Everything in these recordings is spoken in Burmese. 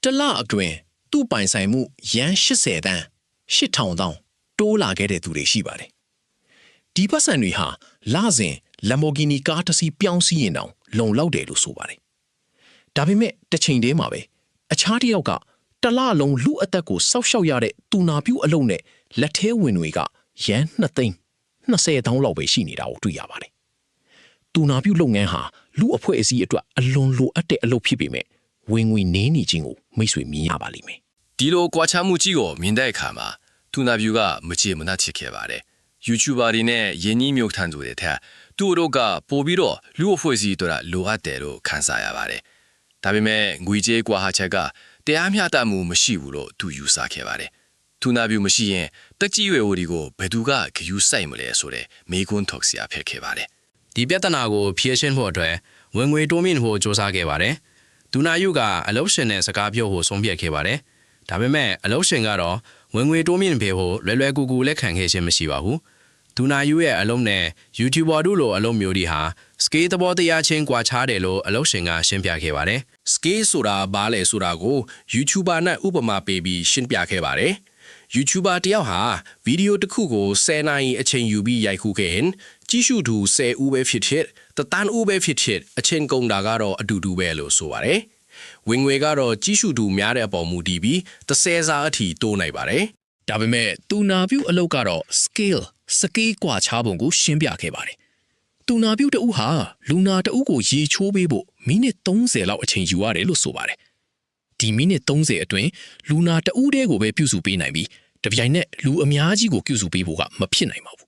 တလအတွင်းသူ့ပိုင်ဆိုင်မှုရန်80တန်း8000တောင်းတိုးလာခဲ့တဲ့သူတွေရှိပါတယ်ဒီပတ်စံတွေဟာလစဉ် Lamborghini ကားတစ်စီးပြောင်းစီးရင်တောင်လုံလောက်တယ်လို့ဆိုပါတယ်ဒါပေမဲ့တစ်ချိန်တည်းမှာပဲအခြားတစ်ယောက်ကတလလုံးလူအသက်ကိုစောက်ရှောက်ရတဲ့တူနာပြူအလုံးနဲ့လက်ထဲဝင်တွေကရန်2သိန်း20တောင်းလောက်ပဲရှိနေတာကိုတွေ့ရပါတယ်တူနာပြူလုပ်ငန်းဟာလူအဖွဲ့အစည်းအတွက်အလွန်လိုအပ်တဲ့အလုပ်ဖြစ်ပေမဲ့ဝင်ငွေနည်းနေခြင်းကိုမိတ်ဆွေမြင်ရပါလိမ့်မယ်ဒီလိုကွာခြားမှုကြီးကိုမြင်တဲ့အခါမှာတူနာပြူကမကြေမနပ်ဖြစ်ခဲ့ပါတယ် YouTuber တွေနဲ့ယင်းကြီးမျိုးထန်သူတွေထက်သူတို့ကပိုပြီးတော့လူအဖွဲ့အစည်းတို့ကလိုအပ်တယ်လို့ခံစားရပါတယ်ဒါပေမဲ့ငွေကြေးကွာဟချက်ကတရားမျှတမှုမရှိဘူးလို့သူယူဆခဲ့ပါတယ်တူနာပြူမရှိရင်တက်ကြီးရွယ်အိုတွေကိုဘယ်သူကဂယူးဆိုင်မလဲဆိုတဲ့မေးခွန်းထုတ်စရာဖြစ်ခဲ့ပါတယ်ဒီပြဿနာကိုဖြေရှင်းဖို့အတွက်ဝင်ငွေတိုးမြင့်ဖို့စ조사ခဲ့ပါတယ်တူနာယူကအလုပ်ရှင်နဲ့စကားပြောဖို့ဆုံးဖြတ်ခဲ့ပါတယ်ဒါပေမဲ့အလုပ်ရှင်ကတော့ဝင်ငွေတိုးမြင့်ဖို့လွယ်ကူကူလက်ခံခဲ့ခြင်းမရှိပါဘူးတူနာယူရဲ့အလုံးနဲ့ YouTuber တို့လိုအလုံးမျိုးတွေဟာ scale သဘောတရားချင်းကွာခြားတယ်လို့အလုပ်ရှင်ကရှင်းပြခဲ့ပါတယ် scale ဆိုတာဘာလဲဆိုတာကို YouTuber နဲ့ဥပမာပေးပြီးရှင်းပြခဲ့ပါတယ် YouTuber တယောက်ဟာဗီဒီယိုတစ်ခုကို10နာရီအချိန်ယူပြီးရိုက်ခုခဲ့ရင်ကြည့်ရှုသူ10ဦးပဲဖြစ်ဖြစ်တသန်းဦးပဲဖြစ်ဖြစ်အချိန်ကုန်တာကတော့အတူတူပဲလို့ဆိုပါတယ်ဝင်ငွေကတော့ကြည့်ရှုသူများတဲ့အပေါ်မူတည်ပြီး30စာအထိတိုးနိုင်ပါတယ်ဒါပေမဲ့တူနာပြူအလုပ်ကတော့ scale စကေးကွာခြားပုံကိုရှင်းပြခဲ့ပါတယ်တူနာပြူတဦးဟာလူနာတဦးကိုရေချိုးပေးဖို့မိနစ်30လောက်အချိန်ယူရတယ်လို့ဆိုပါတယ်ဒီမိနစ်30အတွင်းလူနာတဦးတည်းကိုပဲပြုစုပေးနိုင်ပြီးတပြိုင်နက်လူအများကြီးကိုပြုစုပေးဖို့ကမဖြစ်နိုင်ပါဘူ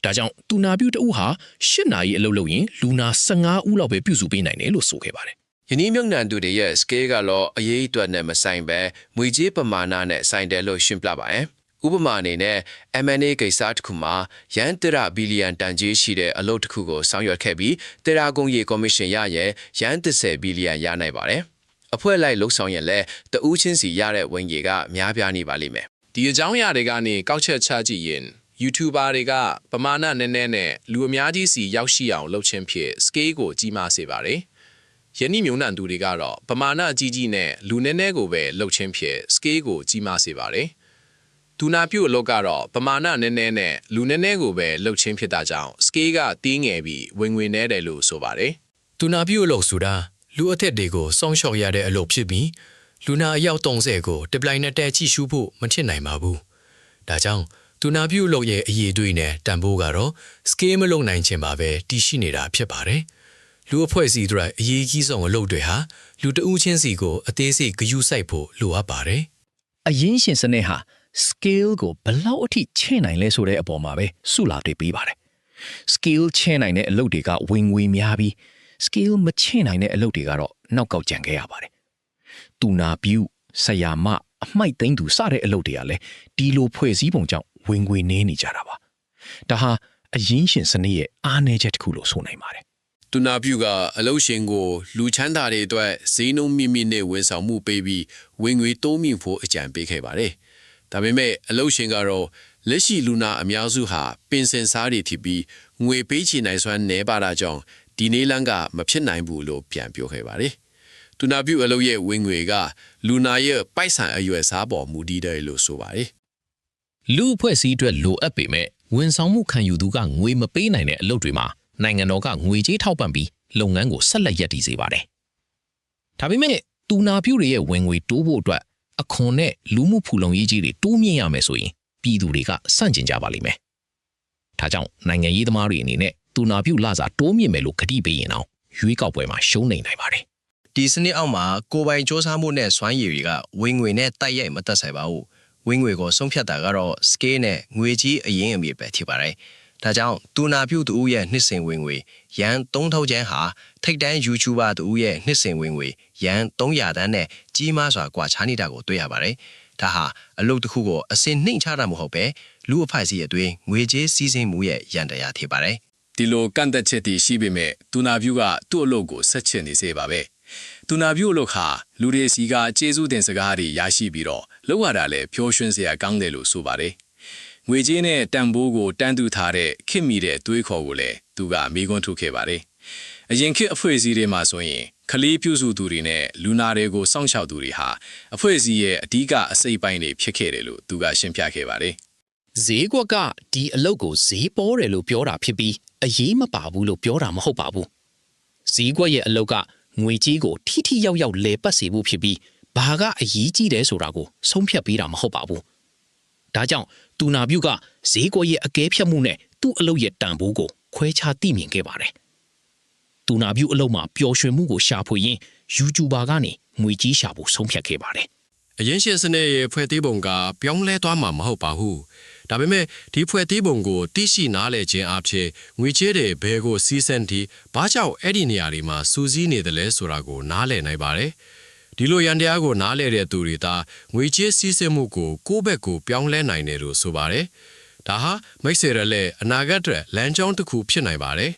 းဒါကြောင့်တူနာပြူတဦးဟာ8နာရီအလုပ်လုပ်ရင်လူနာ15ဦးလောက်ပဲပြုစုပေးနိုင်တယ်လို့ဆိုခဲ့ပါတယ်ယင်းမြုံနံသူတွေရဲ့ scale ကတော့အရေးအတွက်နဲ့မဆိုင်ပဲငွေကြေးပမာဏနဲ့ဆိုင်တယ်လို့ရှင်းပြပါမယ်ဥပမာအနေနဲ့ M&A ကိစ္စတစ်ခုမှာရန်တရာဘီလီယံတန်ကြေးရှိတဲ့အလုပ်တစ်ခုကိုဆောင်ရွက်ခဲ့ပြီးတရာကုန်ရေကော်မရှင်ရရဲ့ရန်30ဘီလီယံရနိုင်ပါတယ်။အဖွဲ့လိုက်လှုပ်ဆောင်ရင်လည်းတဦးချင်းစီရတဲ့ဝင်ကြီးကများပြားနေပါလိမ့်မယ်။ဒီအကြောင်းအရာတွေကနေကောက်ချက်ချကြည့်ရင် YouTuber တွေကပမာဏနည်းနည်းနဲ့လူအများကြီးစီရောက်ရှိအောင်လုပ်ခြင်းဖြစ် scale ကိုကြီးမားစေပါတယ်။ယနေ့မျိုးနံသူတွေကတော့ပမာဏကြီးကြီးနဲ့လူနည်းနည်းကိုပဲလုပ်ခြင်းဖြစ် scale ကိုကြီးမားစေပါတယ်။တူနာပြူအလုပ်ကတော့ပမာဏနည်းနည်းနဲ့လူနည်းနည်းကိုပဲလှုပ်ချင်းဖြစ်တာကြောင့် scale ကတင်းငယ်ပြီးဝင်ငွေနည်းတယ်လို့ဆိုပါတယ်တူနာပြူအလုပ်ဆိုတာလူအသက်တွေကိုစောင့်ရှောက်ရတဲ့အလုပ်ဖြစ်ပြီးလူနာအယောက်30ကိုတစ်ပလိုင်းနဲ့တက်ကြည့်ရှုဖို့မဖြစ်နိုင်ပါဘူးဒါကြောင့်တူနာပြူအလုပ်ရဲ့အရေးတွေနဲ့တန်ဖိုးကတော့ scale မလုပ်နိုင်ခြင်းပါပဲတည်ရှိနေတာဖြစ်ပါတယ်လူအဖွဲ့အစည်းတွေအရေးကြီးဆုံးအလုပ်တွေဟာလူတဦးချင်းစီကိုအသေးစိတ်ဂရုစိုက်ဖို့လိုအပ်ပါတယ်အရင်းရှင်စနစ်ဟာscale ကိုဘလောက်အထိချဲ့နိုင်လဲဆိုတဲ့အပေါ်မှာပဲစုလာတွေ့ပေးပါတယ် scale ချဲ့နိုင်တဲ့အလုပ်တွေကဝင်ငွေများပြီး scale မချဲ့နိုင်တဲ့အလုပ်တွေကတော့နောက်ကောက်ကျန်ခဲ့ရပါတယ်တူနာပြူဆရာမအမိုက်သိမ်းသူစတဲ့အလုပ်တွေကလည်းဒီလိုဖွဲ့စည်းပုံကြောင့်ဝင်ငွေနည်းနေကြတာပါဒါဟာအရင်းရှင်စနစ်ရဲ့အားနည်းချက်တစ်ခုလို့ဆိုနိုင်ပါတယ်တူနာပြူကအလုပ်ရှင်ကိုလူချမ်းသာတွေအတွက်ဈေးနှုန်းမြင့်မြင့်နဲ့ဝန်ဆောင်မှုပေးပြီးဝင်ငွေတိုးမြင့်ဖို့အကြံပေးခဲ့ပါတယ်ဒါပေမဲ့အလုပ်ရှင်ကတော့လက်ရှိလူနာအများစုဟာပင်စင်စားတွေဖြစ်ပြီးငွေပေးချေနိုင်စွမ်းနည်းပါတာကြောင့်ဒီနေ့လမ်းကမဖြစ်နိုင်ဘူးလို့ပြန်ပြောခဲ့ပါတယ်။တူနာပြူအလုပ်ရဲ့ဝင်ငွေကလူနာရဲ့ပိုက်ဆံအရွယ်စားပေါ်မူတည်တယ်လို့ဆိုပါတယ်။လူအဖွဲ့အစည်းအတွက်လိုအပ်ပေမဲ့ဝန်ဆောင်မှုခံယူသူကငွေမပေးနိုင်တဲ့အလုပ်တွေမှာနိုင်ငံတော်ကငွေကြေးထောက်ပံ့ပြီးလုပ်ငန်းကိုဆက်လက်ရပ်တည်စေပါတယ်။ဒါပေမဲ့တူနာပြူတွေရဲ့ဝင်ငွေတိုးဖို့အတွက်အခွန်နဲ့လူမှုဖူလုံရေးကြီးတွေတိုးမြင့်ရမယ်ဆိုရင်ပြည်သူတွေကစန့်ကျင်ကြပါလိမ့်မယ်။ဒါကြောင့်နိုင်ငံရေးသမားတွေအနေနဲ့တူနာပြူလစာတိုးမြင့်မယ်လို့ကတိပေးရင်တော့ရွေးကောက်ပွဲမှာရှုံးနိုင်ပါတယ်။ဒီစနစ်အောက်မှာကိုယ်ပိုင်စ조사မှုနဲ့စွမ်းရည်တွေကဝင်ငွေနဲ့တိုက်ရိုက်မသက်ဆိုင်ပါဘူး။ဝင်ငွေကိုဆုံးဖြတ်တာကတော့ scale နဲ့ငွေကြီးအရင်းအမြစ်ပဲဖြစ်ပါတယ်။ဒါကြောင့်တူနာပြူတူရဲ့နှစ်စဉ်ဝင်ငွေရန်3000ကျန်းဟာထိပ်တန်း YouTuber တူရဲ့နှစ်စဉ်ဝင်ငွေရန်300တန်းနဲ့ကြီးမားစွာကွာခြားနေတာကိုတွေ့ရပါတယ်။ဒါဟာအလုပ်တစ်ခုကိုအစင်နှိမ့်ချတာမဟုတ်ပဲလူအဖိုက်စီအတွင်းငွေကြေးစည်းစိမ်မှုရဲ့ရန်တရားဖြစ်ပါတယ်။ဒီလိုကန့်သက်ချက်တွေရှိပေမဲ့တူနာပြူကသူ့အလုပ်ကိုဆက်ချင်နေစေပါပဲ။တူနာပြူအလုပ်ဟာလူတွေစီကကျေးဇူးတင်စကားတွေရရှိပြီးတော့လောက်ရတာလည်းပျော်ရွှင်စရာကောင်းတယ်လို့ဆိုပါတယ်။ငွေကြေးနဲ့တန်ဖိုးကိုတန်းတူထားတဲ့ခင်မိတဲ့တွေးခေါ်ကိုလည်းသူကမေးခွန်းထုတ်ခဲ့ပါတယ်။အရင်ခေတ်အဖွဲ့အစည်းတွေမှာဆိုရင် ခလေးပြုစုသူတွေနဲ့လူနာတွေကိုစောင့်ရှောက်သူတွေဟာအဖွဲ့အစည်းရဲ့အဓိကအစိပ်ပိုင်းတွေဖြစ်ခဲ့တယ်လို့သူကရှင်းပြခဲ့ပါတယ် ဈေးကွက်ကဒီအလုပ်ကိုဈေးပေါ်တယ်လို့ပြောတာဖြစ်ပြီးအရေးမပါဘူးလို့ပြောတာမဟုတ်ပါဘူးဈေးကွက်ရဲ့အလုပ်ကငွေကြီးကိုထိထိရောက်ရောက်လဲပတ်စေဖို့ဖြစ်ပြီးဘာကအရေးကြီးတယ်ဆိုတာကိုဆုံးဖြတ်ပေးတာမဟုတ်ပါဘူးဒါကြောင့်တူနာပြုတ်ကဈေးကွက်ရဲ့အကဲဖြတ်မှုနဲ့သူ့အလုပ်ရဲ့တန်ဖိုးကိုခွဲခြားသိမြင်ခဲ့ပါတယ်တူနာပြုတ်အလုပ်မှာပျော်ရွှင်မှုကိုရှာဖွေရင်း YouTuber ကနေငွေကြီးရှာဖို့ဆုံးဖြတ်ခဲ့ပါတယ် အရင်ရှင်းစနစ်ရဲ့ဖွဲ့သေးပုံကပြောင်းလဲသွားမှာမဟုတ်ပါဘူးဒါပေမဲ့ဒီဖွဲ့သေးပုံကိုသိရှိနားလည်ခြင်းအဖြစ်ငွေချေးတဲ့ဘဲကိုစီးစံတီဘာကြောင့်အဲ့ဒီနေရာတွေမှာစူးစီးနေတယ်လဲဆိုတာကိုနားလည်နိုင်ပါတယ်ဒီလိုရန်တရားကိုနားလည်တဲ့သူတွေသာငွေချေးစီးဆင်းမှုကိုကိုယ့်ဘက်ကိုပြောင်းလဲနိုင်တယ်လို့ဆိုပါတယ်ဒါဟာမိတ်ဆွေရလက်အနာဂတ်အတွက်လမ်းကြောင်းတစ်ခုဖြစ်နိုင်ပါတယ်